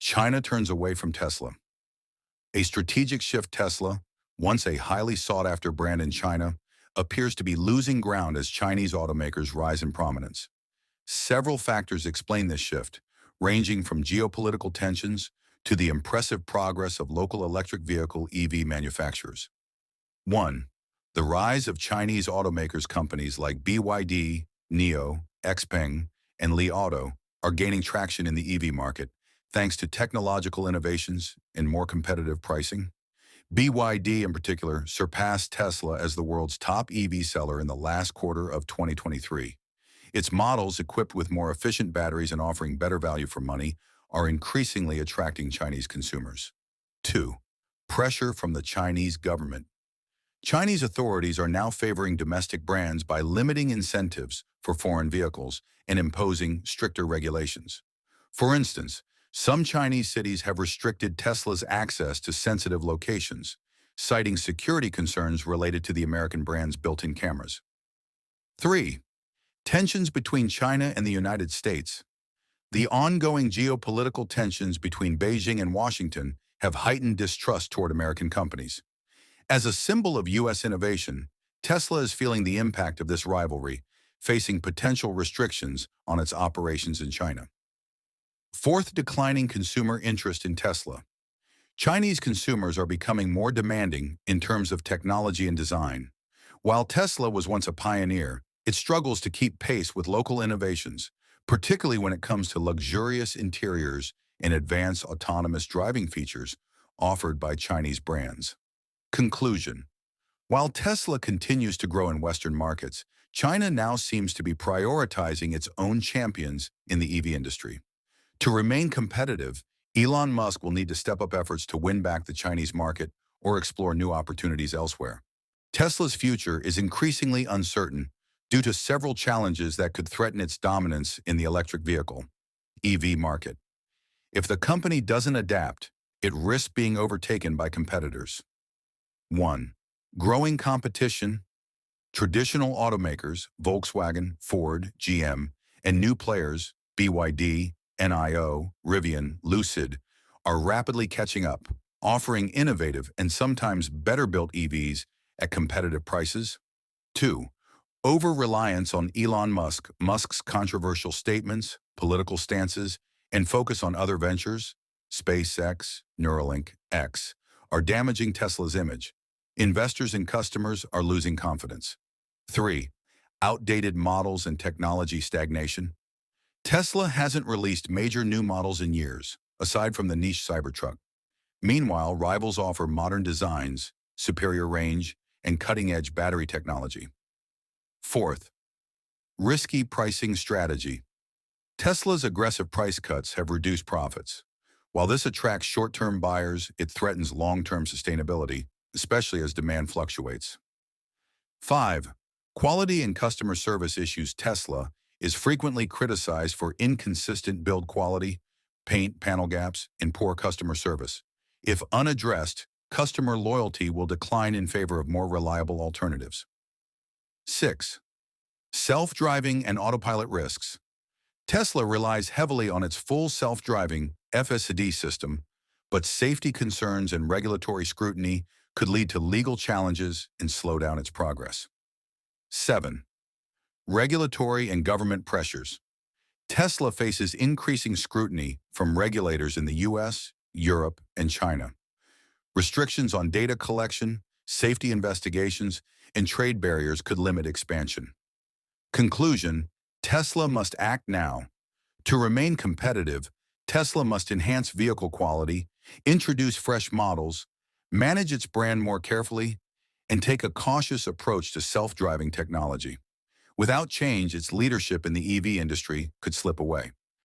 China turns away from Tesla. A strategic shift. Tesla, once a highly sought-after brand in China, appears to be losing ground as Chinese automakers rise in prominence. Several factors explain this shift, ranging from geopolitical tensions to the impressive progress of local electric vehicle EV manufacturers. 1. The rise of Chinese automakers. Companies like BYD, NIO, XPeng, and Li Auto are gaining traction in the EV market thanks to technological innovations and more competitive pricing. BYD in particular surpassed Tesla as the world's top EV seller in the last quarter of 2023. Its models, equipped with more efficient batteries and offering better value for money, are increasingly attracting Chinese consumers. 2. Pressure from the Chinese government. Chinese authorities are now favoring domestic brands by limiting incentives for foreign vehicles and imposing stricter regulations. For instance, some Chinese cities have restricted Tesla's access to sensitive locations, citing security concerns related to the American brand's built-in cameras. 3. Tensions between China and the United States. The ongoing geopolitical tensions between Beijing and Washington have heightened distrust toward American companies. As a symbol of U.S. innovation, Tesla is feeling the impact of this rivalry, facing potential restrictions on its operations in China. 4th, declining consumer interest in Tesla. Chinese consumers are becoming more demanding in terms of technology and design. While Tesla was once a pioneer, it struggles to keep pace with local innovations, particularly when it comes to luxurious interiors and advanced autonomous driving features offered by Chinese brands. Conclusion. While Tesla continues to grow in Western markets, China now seems to be prioritizing its own champions in the EV industry. To remain competitive, Elon Musk will need to step up efforts to win back the Chinese market or explore new opportunities elsewhere. Tesla's future is increasingly uncertain due to several challenges that could threaten its dominance in the electric vehicle EV market. If the company doesn't adapt, it risks being overtaken by competitors. 1. Growing competition. Traditional automakers, Volkswagen, Ford, GM, and new players, BYD, NIO, Rivian, Lucid, are rapidly catching up, offering innovative and sometimes better-built EVs at competitive prices. 2. Over-reliance on Elon Musk. Musk's controversial statements, political stances, and focus on other ventures, SpaceX, Neuralink, X, are damaging Tesla's image. Investors and customers are losing confidence. 3. Outdated models and technology stagnation. Tesla hasn't released major new models in years, aside from the niche Cybertruck. Meanwhile, rivals offer modern designs, superior range, and cutting-edge battery technology. 4th, risky pricing strategy. Tesla's aggressive price cuts have reduced profits. While this attracts short-term buyers, it threatens long-term sustainability, especially as demand fluctuates. 5. Quality and customer service issues. Tesla is frequently criticized for inconsistent build quality, paint panel gaps, and poor customer service. If unaddressed, customer loyalty will decline in favor of more reliable alternatives. 6. Self-driving and autopilot risks. Tesla relies heavily on its full self-driving FSD system, but safety concerns and regulatory scrutiny could lead to legal challenges and slow down its progress. 7. Regulatory and government pressures. Tesla faces increasing scrutiny from regulators in the US, Europe, and China. Restrictions on data collection, safety investigations, and trade barriers could limit expansion. Conclusion: Tesla must act now. To remain competitive, Tesla must enhance vehicle quality, introduce fresh models, manage its brand more carefully, and take a cautious approach to self-driving technology. Without change, its leadership in the EV industry could slip away.